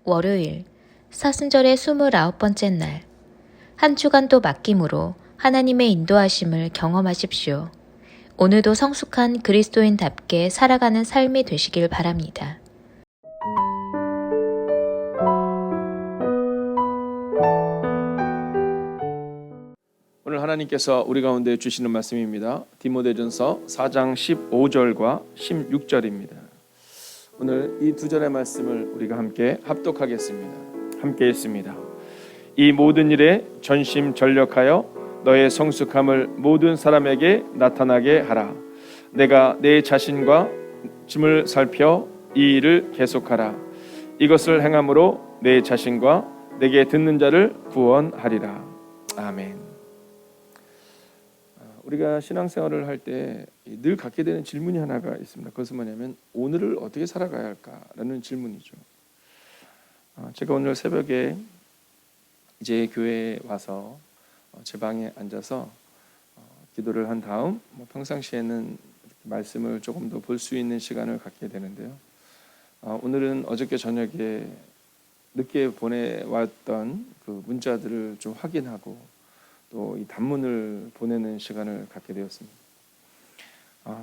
월요일, 사순절의 29번째 날, 한 주간도 맡김으로 하나님의 인도하심을 경험하십시오. 오늘도 성숙한 그리스도인답게 살아가는 삶이 되시길 바랍니다. 오늘 하나님께서 우리 가운데 주시는 말씀입니다. 디모데전서 4장 15절과 16절입니다. 오늘 이 두 절의 말씀을 우리가 함께 합독하겠습니다. 함께 했습니다. 이 모든 일에 전심전력하여 너의 성숙함을 모든 사람에게 나타나게 하라. 내가 내 자신과 짐을 살펴 이 일을 계속하라. 이것을 행함으로 내 자신과 내게 듣는 자를 구원하리라. 아멘. 우리가 신앙생활을 할 때 늘 갖게 되는 질문이 하나가 있습니다. 그것은 뭐냐면 오늘을 어떻게 살아가야 할까라는 질문이죠. 제가 오늘 새벽에 이제 교회에 와서 제 방에 앉아서 기도를 한 다음 평상시에는 말씀을 조금 더 볼 수 있는 시간을 갖게 되는데요. 오늘은 어저께 저녁에 늦게 보내왔던 그 문자들을 좀 확인하고 또 이 단문을 보내는 시간을 갖게 되었습니다.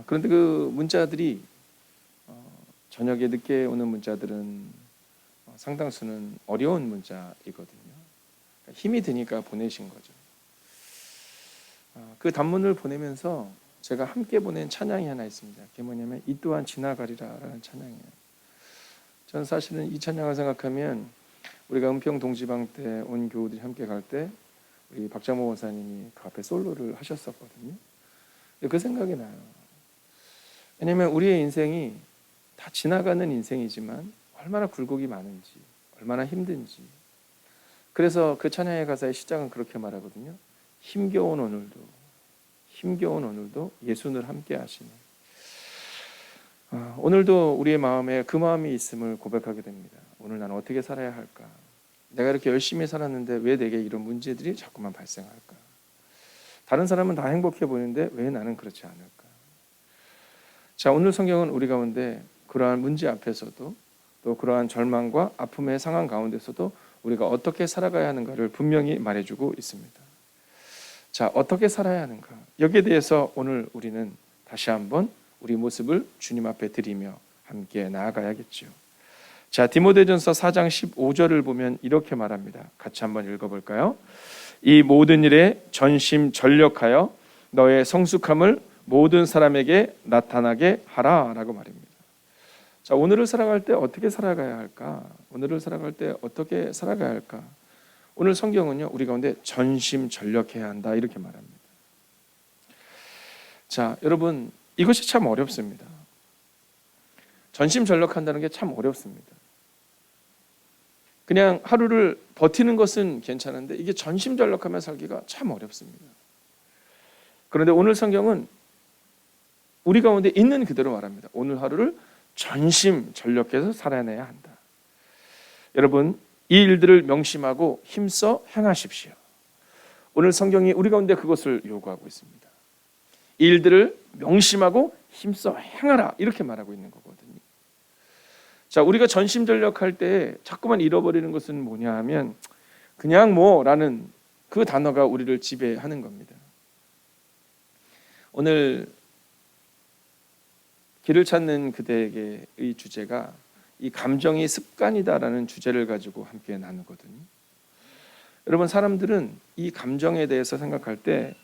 그런데 그 문자들이 저녁에 늦게 오는 문자들은 상당수는 어려운 문자이거든요. 힘이 드니까 보내신 거죠. 그 단문을 보내면서 제가 함께 보낸 찬양이 하나 있습니다. 그게 뭐냐면 이 또한 지나가리라라는 찬양이에요. 저는 사실은 이 찬양을 생각하면 우리가 은평 동지방 때 온 교우들이 함께 갈 때 우리 박장모 원사님이 그 앞에 솔로를 하셨었거든요. 그 생각이 나요. 왜냐하면 우리의 인생이 다 지나가는 인생이지만 얼마나 굴곡이 많은지, 얼마나 힘든지. 그래서 그 찬양의 가사의 시작은 그렇게 말하거든요. 힘겨운 오늘도 예수를 함께 하시네. 오늘도 우리의 마음에 그 마음이 있음을 고백하게 됩니다. 오늘 나는 어떻게 살아야 할까? 내가 이렇게 열심히 살았는데 왜 내게 이런 문제들이 자꾸만 발생할까? 다른 사람은 다 행복해 보이는데 왜 나는 그렇지 않을까? 자, 오늘 성경은 우리 가운데 그러한 문제 앞에서도 또 그러한 절망과 아픔의 상황 가운데서도 우리가 어떻게 살아가야 하는가를 분명히 말해주고 있습니다. 자, 어떻게 살아야 하는가? 여기에 대해서 오늘 우리는 다시 한번 우리 모습을 주님 앞에 드리며 함께 나아가야겠죠. 자, 디모데전서 4장 15절을 보면 이렇게 말합니다. 같이 한번 읽어볼까요? 이 모든 일에 전심전력하여 너의 성숙함을 모든 사람에게 나타나게 하라 라고 말입니다. 자, 오늘을 살아갈 때 어떻게 살아가야 할까? 오늘을 살아갈 때 어떻게 살아가야 할까? 오늘 성경은요, 우리 가운데 전심전력해야 한다 이렇게 말합니다. 자, 여러분, 이것이 참 어렵습니다. 전심전력한다는 게 참 어렵습니다. 그냥 하루를 버티는 것은 괜찮은데 이게 전심전력하며 살기가 참 어렵습니다. 그런데 오늘 성경은 우리 가운데 있는 그대로 말합니다. 오늘 하루를 전심전력해서 살아내야 한다. 여러분, 이 일들을 명심하고 힘써 행하십시오. 오늘 성경이 우리 가운데 그것을 요구하고 있습니다. 이 일들을 명심하고 힘써 행하라 이렇게 말하고 있는 거거든요. 자, 우리가 전심전력할 때 자꾸만 잃어버리는 것은 뭐냐 하면 그냥 뭐라는 그 단어가 우리를 지배하는 겁니다. 오늘 길을 찾는 그대에게의 주제가 이 감정이 습관이다라는 주제를 가지고 함께 나누거든요. 여러분, 사람들은 이 감정에 대해서 생각할 때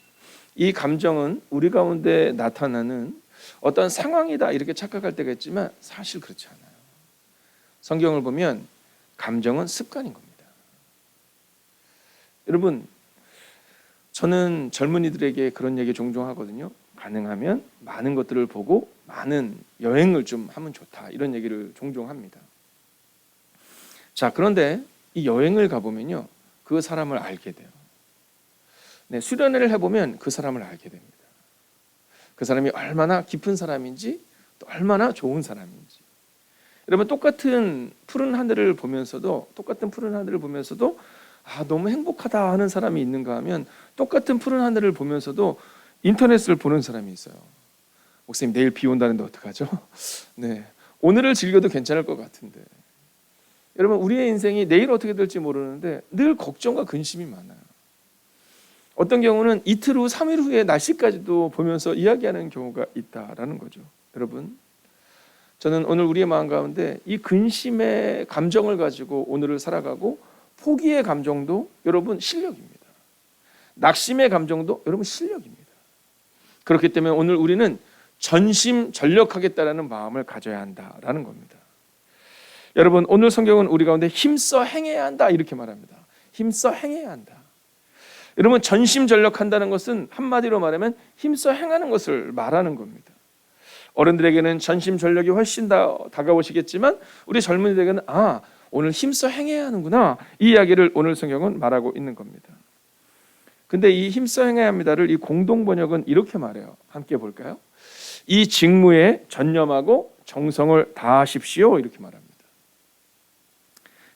이 감정은 우리 가운데 나타나는 어떤 상황이다 이렇게 착각할 때가 있지만 사실 그렇지 않아요. 성경을 보면 감정은 습관인 겁니다. 여러분, 저는 젊은이들에게 그런 얘기 종종 하거든요. 가능하면 많은 것들을 보고 많은 여행을 좀 하면 좋다 이런 얘기를 종종 합니다. 자, 그런데 이 여행을 가보면요, 그 사람을 알게 돼요. 네, 수련회를 해보면 그 사람을 알게 됩니다. 그 사람이 얼마나 깊은 사람인지 또 얼마나 좋은 사람인지. 여러분, 똑같은 푸른 하늘을 보면서도 너무 행복하다 하는 사람이 있는가 하면 똑같은 푸른 하늘을 보면서도 인터넷을 보는 사람이 있어요. 목사님, 내일 비 온다는데 어떡하죠? 네, 오늘을 즐겨도 괜찮을 것 같은데. 여러분, 우리의 인생이 내일 어떻게 될지 모르는데 늘 걱정과 근심이 많아요. 어떤 경우는 이틀 후, 3일 후의 날씨까지도 보면서 이야기하는 경우가 있다라는 거죠. 여러분, 저는 오늘 우리의 마음 가운데 이 근심의 감정을 가지고 오늘을 살아가고, 포기의 감정도 여러분 실력입니다. 낙심의 감정도 여러분 실력입니다. 그렇기 때문에 오늘 우리는 전심전력하겠다라는 마음을 가져야 한다라는 겁니다. 여러분, 오늘 성경은 우리 가운데 힘써 행해야 한다 이렇게 말합니다. 힘써 행해야 한다. 여러분, 전심전력한다는 것은 한마디로 말하면 힘써 행하는 것을 말하는 겁니다. 어른들에게는 전심전력이 훨씬 더 다가오시겠지만 우리 젊은이들에게는 오늘 힘써 행해야 하는구나, 이 이야기를 오늘 성경은 말하고 있는 겁니다. 근데 이 힘써 행해야 합니다를 이 공동번역은 이렇게 말해요. 함께 볼까요? 이 직무에 전념하고 정성을 다하십시오 이렇게 말합니다.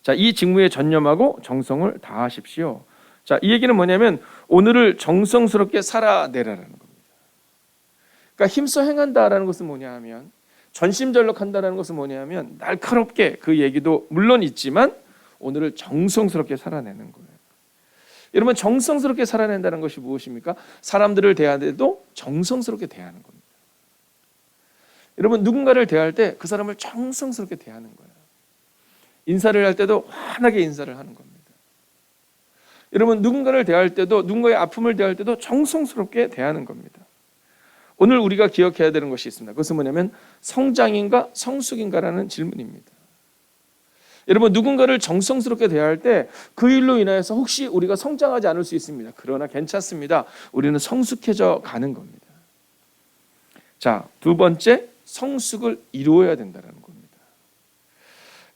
자, 이 직무에 전념하고 정성을 다하십시오. 자, 이 얘기는 뭐냐면 오늘을 정성스럽게 살아내라라는 겁니다. 그러니까 힘써 행한다라는 것은 뭐냐 하면, 전심전력한다라는 것은 뭐냐 하면 날카롭게, 그 얘기도 물론 있지만 오늘을 정성스럽게 살아내는 거예요. 여러분, 정성스럽게 살아낸다는 것이 무엇입니까? 사람들을 대할 때도 정성스럽게 대하는 겁니다. 여러분, 누군가를 대할 때 그 사람을 정성스럽게 대하는 거예요. 인사를 할 때도 환하게 인사를 하는 겁니다. 여러분, 누군가를 대할 때도, 누군가의 아픔을 대할 때도 정성스럽게 대하는 겁니다. 오늘 우리가 기억해야 되는 것이 있습니다. 그것은 뭐냐면 성장인가 성숙인가라는 질문입니다. 여러분, 누군가를 정성스럽게 대할 때 그 일로 인하여서 혹시 우리가 성장하지 않을 수 있습니다. 그러나 괜찮습니다. 우리는 성숙해져 가는 겁니다. 자, 두 번째, 성숙을 이루어야 된다는 겁니다.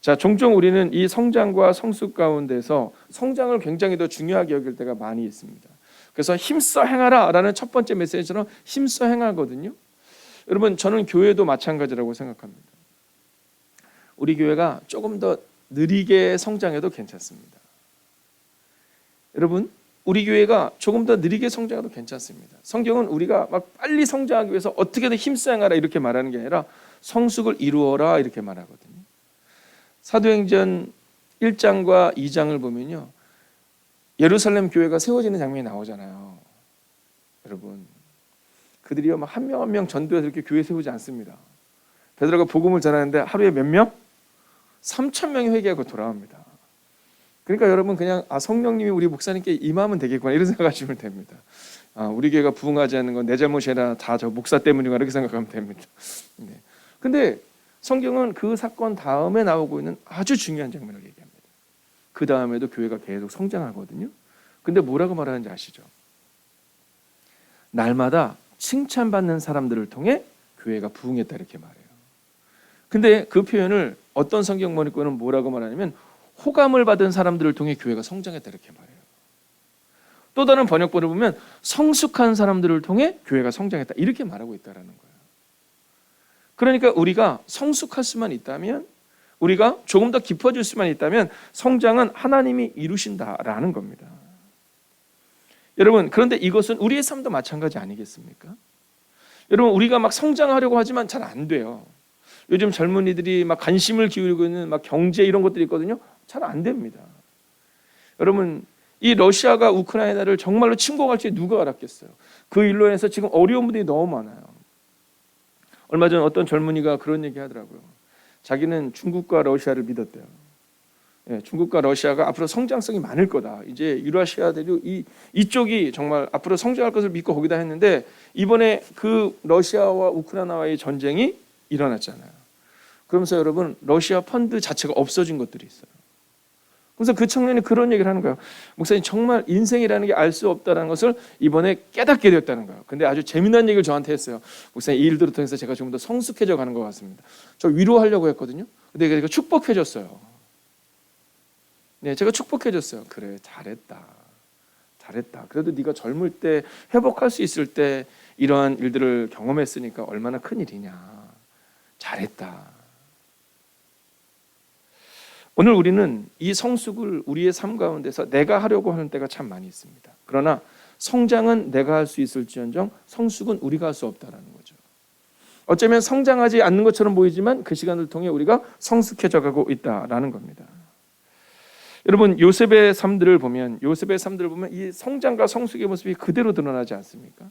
자, 종종 우리는 이 성장과 성숙 가운데서 성장을 굉장히 더 중요하게 여길 때가 많이 있습니다. 그래서 힘써 행하라 라는 첫 번째 메시지처럼 힘써 행하거든요. 여러분, 저는 교회도 마찬가지라고 생각합니다. 우리 교회가 조금 더 느리게 성장해도 괜찮습니다. 여러분, 우리 교회가 조금 더 느리게 성장해도 괜찮습니다. 성경은 우리가 막 빨리 성장하기 위해서 어떻게든 힘써 행하라 이렇게 말하는 게 아니라 성숙을 이루어라 이렇게 말하거든요. 사도행전 1장과 2장을 보면요, 예루살렘 교회가 세워지는 장면이 나오잖아요. 여러분, 그들이요 막 한 명 한 명 전도해서 이렇게 교회 세우지 않습니다. 베드로가 복음을 전하는데 하루에 몇 명? 3,000명이 회개하고 돌아옵니다. 그러니까 여러분, 그냥 성령님이 우리 목사님께 임하면 되겠구나 이런 생각하시면 됩니다. 우리 교회가 부흥하지 않는 건 내 잘못이 아니라 다 저 목사 때문이구나 이렇게 생각하면 됩니다. 네. 근데 성경은 그 사건 다음에 나오고 있는 아주 중요한 장면을 얘기합니다. 그 다음에도 교회가 계속 성장하거든요. 근데 뭐라고 말하는지 아시죠? 날마다 칭찬받는 사람들을 통해 교회가 부흥했다 이렇게 말해요. 근데 그 표현을 어떤 성경 번역본은 뭐라고 말하냐면 호감을 받은 사람들을 통해 교회가 성장했다 이렇게 말해요. 또 다른 번역본을 보면 성숙한 사람들을 통해 교회가 성장했다 이렇게 말하고 있다는 거예요. 그러니까 우리가 성숙할 수만 있다면, 우리가 조금 더 깊어질 수만 있다면 성장은 하나님이 이루신다라는 겁니다. 여러분, 그런데 이것은 우리의 삶도 마찬가지 아니겠습니까? 여러분, 우리가 막 성장하려고 하지만 잘 안 돼요. 요즘 젊은이들이 막 관심을 기울이고 있는 막 경제 이런 것들이 있거든요. 잘 안 됩니다. 여러분, 이 러시아가 우크라이나를 정말로 침공할 줄 누가 알았겠어요? 그 일로 인해서 지금 어려운 분들이 너무 많아요. 얼마 전 어떤 젊은이가 그런 얘기 하더라고요. 자기는 중국과 러시아를 믿었대요. 중국과 러시아가 앞으로 성장성이 많을 거다. 이제 유라시아들이 이쪽이 정말 앞으로 성장할 것을 믿고 거기다 했는데 이번에 그 러시아와 우크라이나와의 전쟁이 일어났잖아요. 그러면서 여러분, 러시아 펀드 자체가 없어진 것들이 있어요. 그래서 그 청년이 그런 얘기를 하는 거예요. 목사님, 정말 인생이라는 게 알 수 없다는 것을 이번에 깨닫게 되었다는 거예요. 근데 아주 재미난 얘기를 저한테 했어요. 목사님, 이 일들을 통해서 제가 좀 더 성숙해져 가는 것 같습니다. 저 위로하려고 했거든요. 근데 제가 축복해줬어요. 네, 제가 축복해줬어요. 그래, 잘했다. 그래도 네가 젊을 때 회복할 수 있을 때 이러한 일들을 경험했으니까 얼마나 큰일이냐. 잘했다. 오늘 우리는 이 성숙을 우리의 삶 가운데서 내가 하려고 하는 때가 참 많이 있습니다. 그러나 성장은 내가 할 수 있을지언정 성숙은 우리가 할 수 없다는 거죠. 어쩌면 성장하지 않는 것처럼 보이지만 그 시간을 통해 우리가 성숙해져 가고 있다라는 겁니다. 여러분 요셉의 삶들을 보면 이 성장과 성숙의 모습이 그대로 드러나지 않습니까?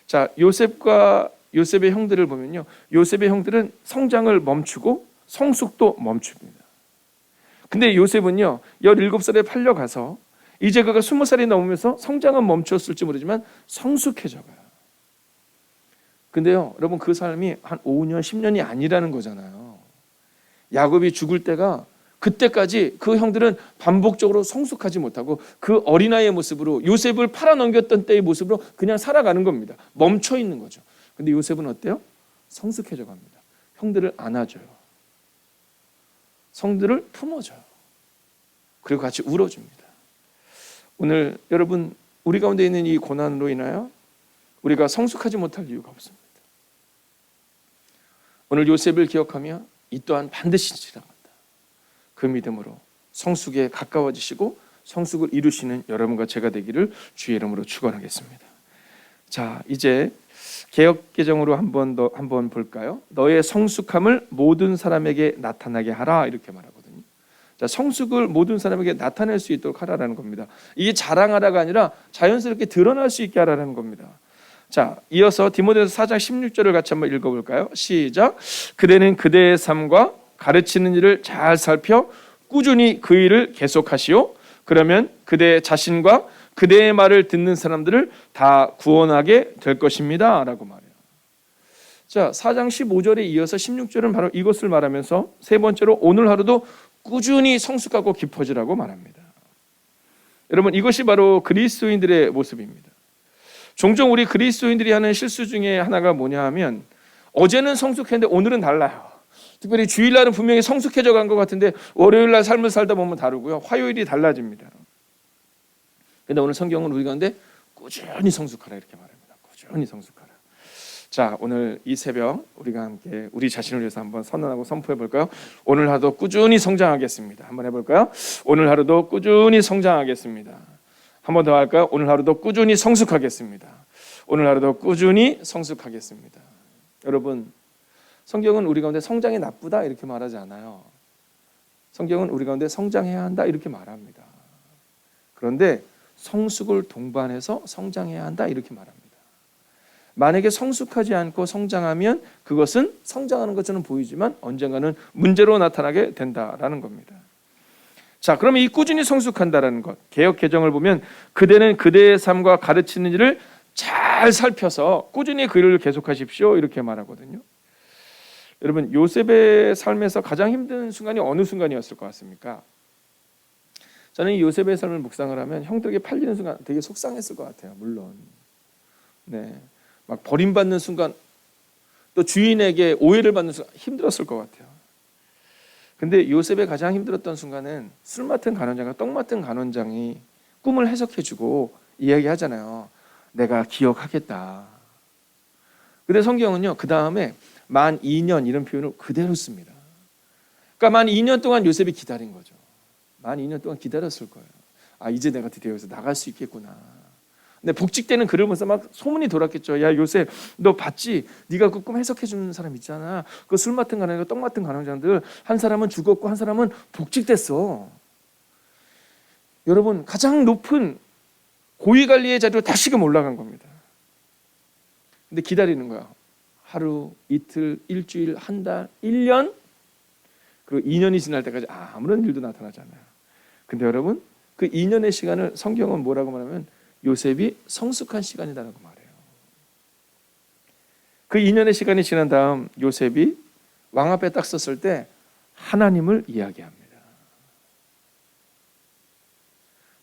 자, 요셉의 형들을 보면요, 요셉의 형들은 성장을 멈추고 성숙도 멈춥니다. 근데 요셉은요 17살에 팔려가서 이제 그가 20살이 넘으면서 성장은 멈췄을지 모르지만 성숙해져 가요. 근데요 여러분 그 삶이 한 5년 10년이 아니라는 거잖아요. 야곱이 죽을 때가 그때까지 그 형들은 반복적으로 성숙하지 못하고 그 어린아이의 모습으로 요셉을 팔아넘겼던 때의 모습으로 그냥 살아가는 겁니다. 멈춰 있는 거죠. 근데 요셉은 어때요? 성숙해져 갑니다. 형들을 안아줘요. 성들을 품어줘요. 그리고 같이 울어줍니다. 오늘 여러분 우리 가운데 있는 이 고난으로 인하여 우리가 성숙하지 못할 이유가 없습니다. 오늘 요셉을 기억하며 이 또한 반드시 지나간다. 그 믿음으로 성숙에 가까워지시고 성숙을 이루시는 여러분과 제가 되기를 주의 이름으로 축원하겠습니다. 자, 이제 개역개정으로 한번 볼까요? 너의 성숙함을 모든 사람에게 나타나게 하라 이렇게 말하거든요. 자, 성숙을 모든 사람에게 나타낼 수 있도록 하라라는 겁니다. 이게 자랑하라가 아니라 자연스럽게 드러날 수 있게 하라는 겁니다. 자, 이어서 디모데후서 4장 16절을 같이 한번 읽어볼까요? 시작. 그대는 그대의 삶과 가르치는 일을 잘 살펴 꾸준히 그 일을 계속하시오. 그러면 그대 자신과 그대의 말을 듣는 사람들을 다 구원하게 될 것입니다 라고 말해요. 자, 4장 15절에 이어서 16절은 바로 이것을 말하면서 세 번째로 오늘 하루도 꾸준히 성숙하고 깊어지라고 말합니다. 여러분 이것이 바로 그리스도인들의 모습입니다. 종종 우리 그리스도인들이 하는 실수 중에 하나가 뭐냐 하면 어제는 성숙했는데 오늘은 달라요. 특별히 주일날은 분명히 성숙해져 간 것 같은데 월요일날 삶을 살다 보면 다르고요. 화요일이 달라집니다. 그런데 오늘 성경은 우리 가운데 꾸준히 성숙하라 이렇게 말합니다. 꾸준히 성숙하라. 자, 오늘 이 새벽 우리가 함께 우리 자신을 위해서 한번 선언하고 선포해 볼까요? 오늘 하루도 꾸준히 성장하겠습니다. 한번 해볼까요? 오늘 하루도 꾸준히 성장하겠습니다. 한 번 더 할까요? 오늘 하루도 꾸준히 성숙하겠습니다. 오늘 하루도 꾸준히 성숙하겠습니다. 여러분, 성경은 우리 가운데 성장이 나쁘다 이렇게 말하지 않아요. 성경은 우리 가운데 성장해야 한다 이렇게 말합니다. 그런데 성숙을 동반해서 성장해야 한다 이렇게 말합니다. 만약에 성숙하지 않고 성장하면 그것은 성장하는 것처럼 보이지만 언젠가는 문제로 나타나게 된다라는 겁니다. 자, 그러면 이 꾸준히 성숙한다라는 것, 개역 개정을 보면 그대는 그대의 삶과 가르치는 일을 잘 살펴서 꾸준히 그 일을 계속하십시오 이렇게 말하거든요. 여러분 요셉의 삶에서 가장 힘든 순간이 어느 순간이었을 것 같습니까? 저는 이 요셉의 삶을 묵상을 하면 형들에게 팔리는 순간 되게 속상했을 것 같아요. 물론 막 버림받는 순간, 또 주인에게 오해를 받는 순간 힘들었을 것 같아요. 근데 요셉의 가장 힘들었던 순간은 술 맡은 간원장과 떡 맡은 간원장이 꿈을 해석해주고 이야기하잖아요. 내가 기억하겠다. 근데 성경은요 그 다음에 만 2년 이런 표현을 그대로 씁니다. 그러니까 만 2년 동안 요셉이 기다린 거죠. 만 2년 동안 기다렸을 거예요. 아, 이제 내가 드디어 여기서 나갈 수 있겠구나. 근데 복직 때는 글을 보면서 막 소문이 돌았겠죠. 야 요셉 너 봤지? 네가 그 꿈 해석해 주는 사람 있잖아. 그 술 맡은 간원장과 떡 맡은 간원장들 한 사람은 죽었고 한 사람은 복직됐어. 여러분 가장 높은 고위관리의 자리로 다시금 올라간 겁니다. 근데 기다리는 거야. 하루, 이틀, 일주일, 한 달, 1년, 그리고 2년이 지날 때까지 아무런 일도 나타나지 않아요. 근데 여러분 그 2년의 시간을 성경은 뭐라고 말하면 요셉이 성숙한 시간이다라고 말해요. 그 2년의 시간이 지난 다음 요셉이 왕 앞에 딱 섰을 때 하나님을 이야기합니다.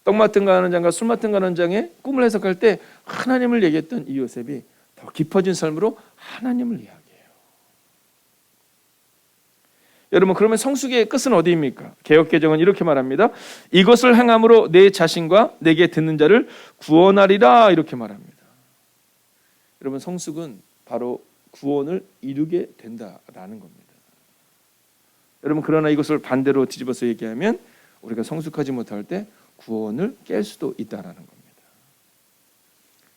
떡 맡은 간원장과 술 맡은 간원장의 꿈을 해석할 때 하나님을 얘기했던 이 요셉이 더 깊어진 삶으로 하나님을 이야기해요. 여러분 그러면 성숙의 끝은 어디입니까? 개역개정은 이렇게 말합니다. 이것을 행함으로 내 자신과 내게 듣는 자를 구원하리라 이렇게 말합니다. 여러분 성숙은 바로 구원을 이루게 된다라는 겁니다. 여러분 그러나 이것을 반대로 뒤집어서 얘기하면 우리가 성숙하지 못할 때 구원을 깰 수도 있다라는 겁니다.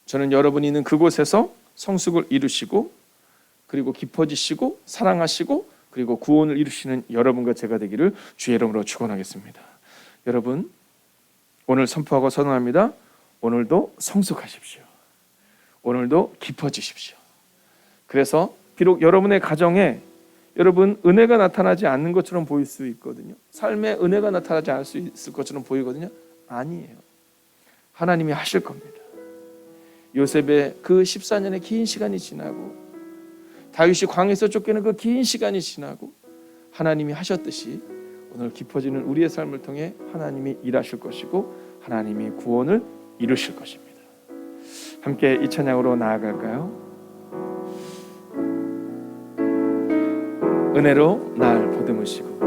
저는 여러분이 있는 그곳에서 성숙을 이루시고 그리고 깊어지시고 사랑하시고 그리고 구원을 이루시는 여러분과 제가 되기를 주의 이름으로 축원하겠습니다. 여러분, 오늘 선포하고 선언합니다. 오늘도 성숙하십시오. 오늘도 깊어지십시오. 그래서 비록 여러분의 가정에 여러분 은혜가 나타나지 않는 것처럼 보일 수 있거든요. 삶에 은혜가 나타나지 않을 수 있을 것처럼 보이거든요. 아니에요. 하나님이 하실 겁니다. 요셉의 그 14년의 긴 시간이 지나고 다윗이 광야에서 쫓기는 그 긴 시간이 지나고 하나님이 하셨듯이 오늘 깊어지는 우리의 삶을 통해 하나님이 일하실 것이고 하나님이 구원을 이루실 것입니다. 함께 이 찬양으로 나아갈까요? 은혜로 날 보듬으시고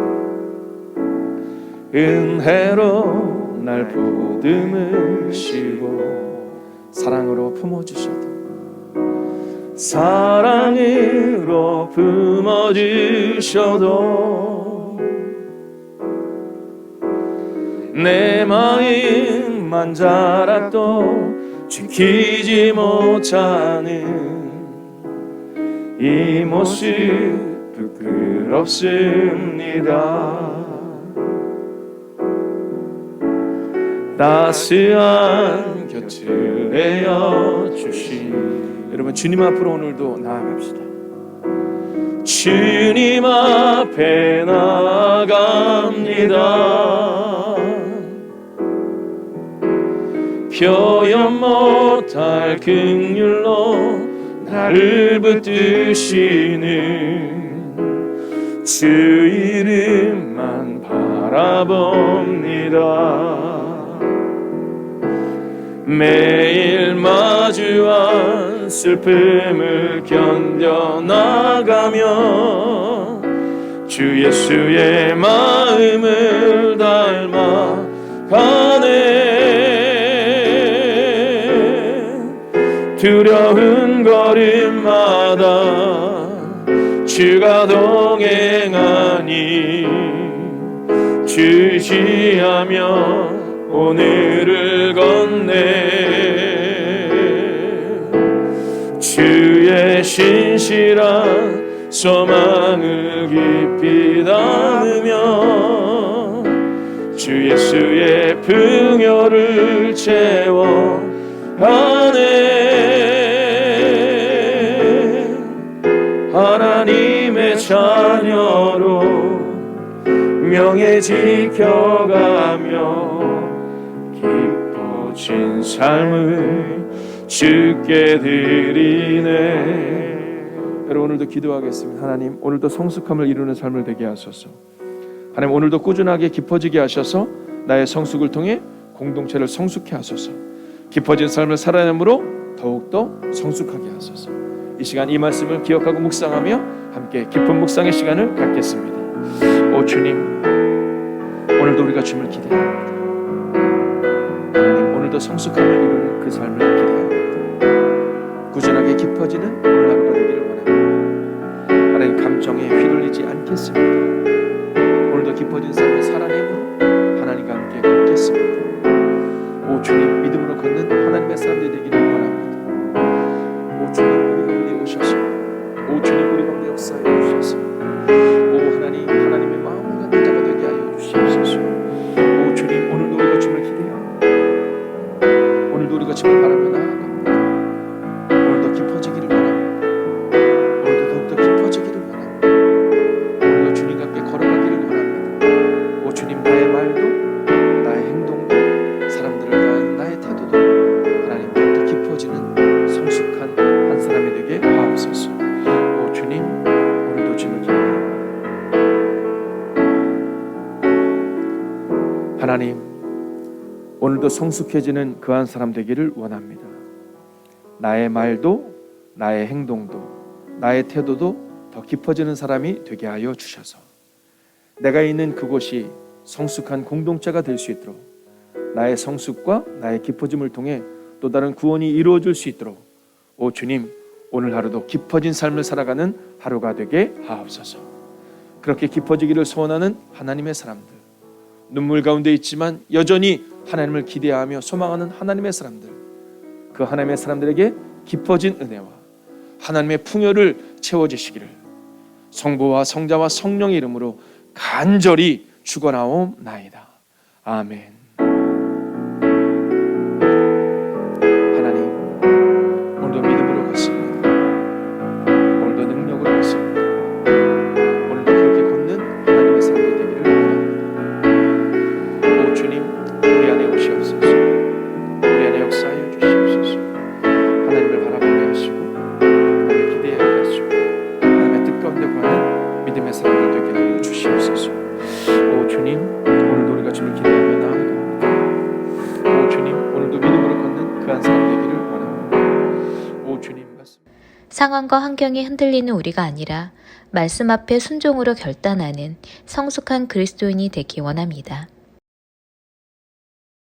은혜로 날 보듬으시고 사랑으로 품어주셔도 사랑으로 품어주셔도 내 마음만 자라도 지키지 못하는 이 모습 부끄럽습니다. 따스한 곁을 내어 주신 여러분, 주님 앞으로 오늘도 나아갑시다. 주님 앞에 나아갑니다. 표현 못할 긍휼로 나를 붙드시는 주 이름만 바라봅니다. 매일 마주한 슬픔을 견뎌나가며 주 예수의 마음을 닮아가네. 두려운 걸음마다 주가 동행하니 주시하며 오늘을 건네. 주의 신실한 소망을 깊이 담으며 주 예수의 풍요를 채워가네. 하나님의 자녀로 명예 지켜가며 기뻐진 삶을 주께 드리네. 여러분, 오늘도 기도하겠습니다. 하나님, 오늘도 성숙함을 이루는 삶을 되게 하소서. 하나님, 오늘도 꾸준하게 깊어지게 하셔서 나의 성숙을 통해 공동체를 성숙케 하소서. 깊어진 삶을 살아내므로 더욱더 성숙하게 하소서. 이 시간 이 말씀을 기억하고 묵상하며 함께 깊은 묵상의 시간을 갖겠습니다. 오 주님, 오늘도 우리가 주님을 기대합니다. 하나님, 오늘도 성숙함을 이루는 그 삶을 기대합니다. 꾸준하게 깊어지는 오늘 하루가 되기를 원합니다. 하나님, 감정에 휘둘리지 않겠습니다. 오늘도 깊어진 삶을 살아내므로 하나님과 함께 걷겠습니다. 오 주님, 믿음으로 걷는 하나님의 사람들이 되기를 원합니다. 오 주님, 우리 가운데 오셔서 오 주님, 우리 가운데 역사해 주셔서 오 하나님, 하나님의 마음을 갖는 자가 되게 하여 주시옵소서. 오 주님, 오늘도 우리가 주님을 기대합니다. 오늘도 우리가 주님을 바라며 나아갑니다. 오늘도 깊어지기를 원합니다. 오늘도 더욱더 깊어지기를 원합니다. 오늘도 주님과 함께 걸어가기를 원합니다. 오 주님, 나의 말도 나의 행동도 사람들을 대하는 나의 태도도 하나님 더욱더 깊어지는 성숙한 한 사람이 되게 하옵소서. 오 주님, 오늘도 주님을 기대합니다. 하나님, 오늘도 성숙해지는 그 한 사람 되기를 원합니다. 나의 말도 나의 행동도 나의 태도도 더 깊어지는 사람이 되게 하여 주셔서 내가 있는 그곳이 성숙한 공동체가 될 수 있도록 나의 성숙과 나의 깊어짐을 통해 또 다른 구원이 이루어질 수 있도록 오 주님, 오늘 하루도 깊어진 삶을 살아가는 하루가 되게 하옵소서. 그렇게 깊어지기를 소원하는 하나님의 사람들, 눈물 가운데 있지만 여전히 하나님을 기대하며 소망하는 하나님의 사람들, 그 하나님의 사람들에게 깊어진 은혜와 하나님의 풍요를 채워주시기를 성부와 성자와 성령의 이름으로 간절히 축원하옵나이다. 아멘. 하나님, 오늘도 믿음으로 갔습니다. 오늘도 능력으로 갔습니다. 오늘도 그렇게 걷는 하나님의 삶이 되기를 원합니다. 오 주님, 우리 안에 오시옵소서. 우리 안에 역사하여 주시옵소서. 하나님을 바라보게 하시고 하나님을 기대하게 하시고 하나님의 뜻 가운데 구하는 믿음의 사람들 되게 하여 주시옵소서. 오 주님, 오늘도 우리가 주를 기대하며 나아갑니다. 오 주님, 오늘도 믿음으로 걷는 그 한 사람 되기를 원합니다. 오 주님, 말씀 상황과 환경이 흔들리는 우리가 아니라 말씀 앞에 순종으로 결단하는 성숙한 그리스도인이 되기 원합니다.